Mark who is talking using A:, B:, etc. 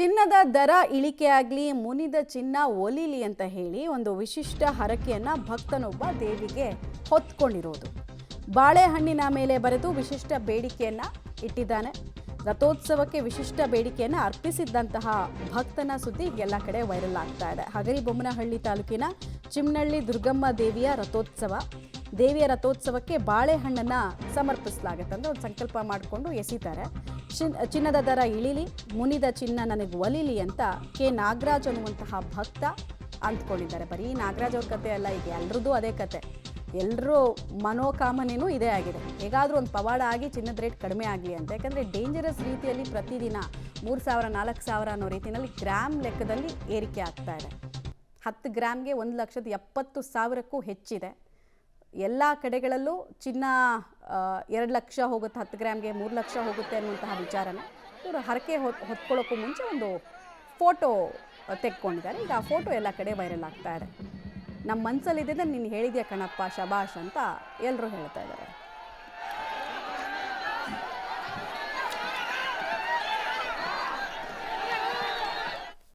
A: ಚಿನ್ನದ ದರ ಇಳಿಕೆಯಾಗಲಿ, ಮುನಿದ ಚಿನ್ನ ಒಲಿಲಿ ಅಂತ ಹೇಳಿ ಒಂದು ವಿಶಿಷ್ಟ ಹರಕೆಯನ್ನು ಭಕ್ತನೊಬ್ಬ ದೇವಿಗೆ ಹೊತ್ಕೊಂಡಿರೋದು. ಬಾಳೆಹಣ್ಣಿನ ಮೇಲೆ ಬರೆದು ವಿಶಿಷ್ಟ ಬೇಡಿಕೆಯನ್ನು ಇಟ್ಟಿದ್ದಾನೆ. ರಥೋತ್ಸವಕ್ಕೆ ವಿಶಿಷ್ಟ ಬೇಡಿಕೆಯನ್ನು ಅರ್ಪಿಸಿದ್ದಂತಹ ಭಕ್ತನ ಸುದ್ದಿ ಎಲ್ಲ ಕಡೆ ವೈರಲ್ ಆಗ್ತಾ ಇದೆ. ಹಗರಿಬೊಮ್ಮನಹಳ್ಳಿ ತಾಲೂಕಿನ ಚಿಮ್ನಳ್ಳಿ ದುರ್ಗಮ್ಮ ದೇವಿಯ ರಥೋತ್ಸವ. ದೇವಿಯ ರಥೋತ್ಸವಕ್ಕೆ ಬಾಳೆಹಣ್ಣನ್ನು ಸಮರ್ಪಿಸಲಾಗುತ್ತೆ ಅಂತ ಒಂದು ಸಂಕಲ್ಪ ಮಾಡಿಕೊಂಡು ಎಸಿತಾರೆ. ಚಿನ್ನದ ದರ ಇಳಿಲಿ, ಮುನಿದ ಚಿನ್ನ ನನಗೆ ಒಲಿಲಿ ಅಂತ ಕೆ ನಾಗರಾಜ್ ಅನ್ನುವಂತಹ ಭಕ್ತ ಅಂದ್ಕೊಂಡಿದ್ದಾರೆ. ಬರೀ ನಾಗರಾಜ್ ಅವ್ರ ಕತೆ ಅಲ್ಲ, ಈಗ ಎಲ್ರದ್ದು ಅದೇ ಕತೆ. ಎಲ್ಲರೂ ಮನೋಕಾಮನೆಯೂ ಇದೇ ಆಗಿದೆ. ಹೇಗಾದರೂ ಒಂದು ಪವಾಡ ಆಗಿ ಚಿನ್ನದ ರೇಟ್ ಕಡಿಮೆ ಆಗಲಿ ಅಂತ. ಯಾಕಂದರೆ ಡೇಂಜರಸ್ ರೀತಿಯಲ್ಲಿ ಪ್ರತಿದಿನ 3,000 4,000 ಅನ್ನೋ ರೀತಿಯಲ್ಲಿ ಗ್ರಾಮ್ ಲೆಕ್ಕದಲ್ಲಿ ಏರಿಕೆ ಆಗ್ತಾ ಇದೆ. 10 ಗ್ರಾಮ್ಗೆ 1,70,000ಕ್ಕೂ ಹೆಚ್ಚಿದೆ. ಎಲ್ಲ ಕಡೆಗಳಲ್ಲೂ ಚಿನ್ನ 2 ಲಕ್ಷ ಹೋಗುತ್ತೆ, 10 ಗ್ರಾಮ್ಗೆ 3 ಲಕ್ಷ ಹೋಗುತ್ತೆ ಅನ್ನುವಂತಹ ವಿಚಾರನ ಇವರು ಹರಕೆ ಹೊತ್ಕೊಳ್ಳೋಕ್ಕೂ ಮುಂಚೆ ಒಂದು ಫೋಟೋ ತೆಕ್ಕೊಂಡಿದ್ದಾರೆ. ಈಗ ಆ ಫೋಟೋ ಎಲ್ಲ ಕಡೆ ವೈರಲ್ ಆಗ್ತಾ ಇದೆ. ನಮ್ಮ ಮನಸ್ಸಲ್ಲಿದ್ದರೆ ನೀನು ಹೇಳಿದ್ಯಾ ಕಣಪ್ಪ, ಶಬಾಷ್ ಅಂತ ಎಲ್ಲರೂ ಹೇಳ್ತಾ ಇದ್ದಾರೆ.